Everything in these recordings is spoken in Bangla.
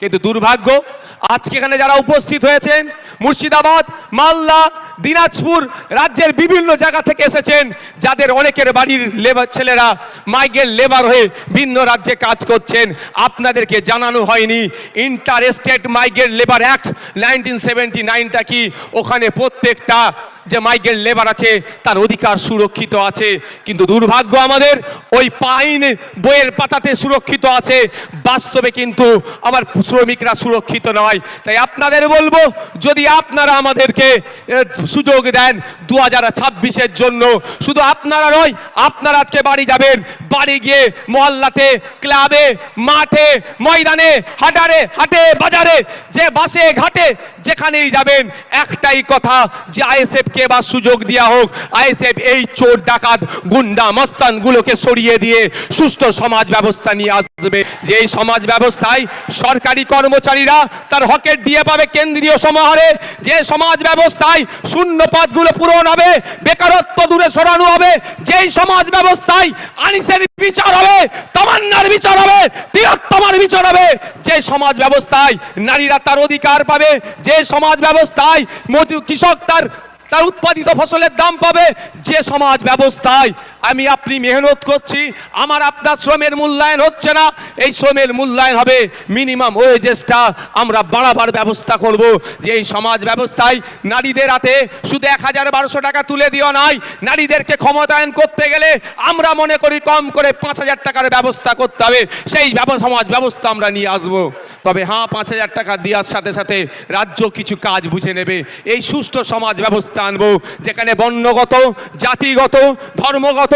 কিন্তু দুর্ভাগ্য আজকে এখানে যারা উপস্থিত হয়েছেন মুর্শিদাবাদ, মালদা, দিনাজপুর রাজ্যের বিভিন্ন জায়গা থেকে এসেছেন, যাদের অনেকের বাড়ির লেবার ছেলেরা মাইগ্রেন্ট লেবার হয়ে ভিন্ন রাজ্যে কাজ করছেন। আপনাদেরকে জানানো হয়নি inter state migrant labour act 1979টা কি, ওখানে প্রত্যেকটা যে মাইগ্রেন্ট লেবার আছে তার অধিকার সুরক্ষিত আছে। কিন্তু দুর্ভাগ্য আমাদের ওই পাইন বইয়ের পাতাতে সুরক্ষিত আছে, বাস্তবে কিন্তু আমার শ্রমিকরা সুরক্ষিত নয়। তাই আপনাদের বলবো, যদি আপনারা আমাদেরকে সুযোগ দেন 2026-এর জন্য, শুধু আপনারা নয়, আপনারা আজকে বাড়ি যাবেন, বাড়ি গিয়ে মহল্লাতে, ক্লাবে, মাঠে, ময়দানে, হাটে বাজারে, যে বাসে ঘাটে যেখানেই যাবেন, একটাই কথা যে আইএসএফকে এবার সুযোগ দেওয়া হোক। আইএসএফ এই চোর ডাকাত গুন্ডা মস্তানগুলোকে সরিয়ে দিয়ে সুষ্ঠু সমাজ ব্যবস্থা নিয়ে আসবে। যে এই সমাজ ব্যবস্থায় সরকারি কর্মচারীরা তার হকের দিয়ে পাবে কেন্দ্রীয় সমাহারে, যে সমাজ ব্যবস্থায় শূন্য পদগুলো পূরণ হবে, বেকারত্ব দূরে সরানো হবে, যেই সমাজ ব্যবস্থায় আনিসের বিচার হবে, তামান্নার বিচার হবে, তিলোত্তমার বিচার হবে, যে সমাজ ব্যবস্থায় নারীরা তার অধিকার পাবে, যে সমাজ ব্যবস্থায় কৃষক তার উৎপাদিত ফসলের দাম পাবে, যে সমাজ ব্যবস্থায় আমি আপনি মেহনত করছি, আমার আপনার শ্রমের মূল্যায়ন হচ্ছে না, এই শ্রমের মূল্যায়ন হবে, মিনিমাম ওয়েজেসটা আমরা বাড়াবার ব্যবস্থা করব। যে এই সমাজ ব্যবস্থায় নারীদের হাতে শুধু 1000-1200 টাকা তুলে দিও নাই, নারীদেরকে ক্ষমতায়ন করতে গেলে আমরা মনে করি কম করে 5000 টাকার ব্যবস্থা করতে হবে। সেই সমাজ ব্যবস্থা আমরা নিয়ে আসব। তবে হ্যাঁ, 5000 টাকা দেওয়ার সাথে সাথে রাজ্য কিছু কাজ বুঝে নেবে। এই সুষ্ঠু সমাজ ব্যবস্থা আনবো, যেখানে বর্ণগত, জাতিগত, ধর্মগত,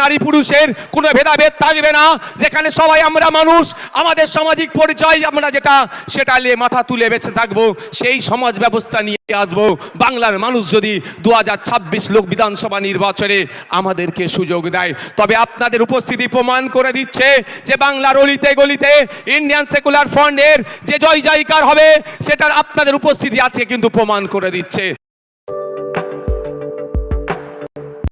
নারী পুরুষের কোনো ভেদাভেদ থাকবে না, যেখানে সবাই আমরা মানুষ, আমাদের সামাজিক পরিচয় আমরা যেটা সেটা নিয়ে মাথা তুলে বেঁচে থাকবো। সেই সমাজ ব্যবস্থা নিয়ে আসবো। বাংলার মানুষ যদি 2026 লোক বিধানসভা নির্বাচনে আমাদেরকে সুযোগ দেয়, তবে আপনাদের উপস্থিতি প্রমাণ করে দিচ্ছে যে বাংলার অলিতে গলিতে ইন্ডিয়ান সেকুলার ফ্রন্টের যে জয় জয়কার হবে, সেটার আপনাদের উপস্থিতি আছে কিন্তু প্রমাণ করে দিচ্ছে।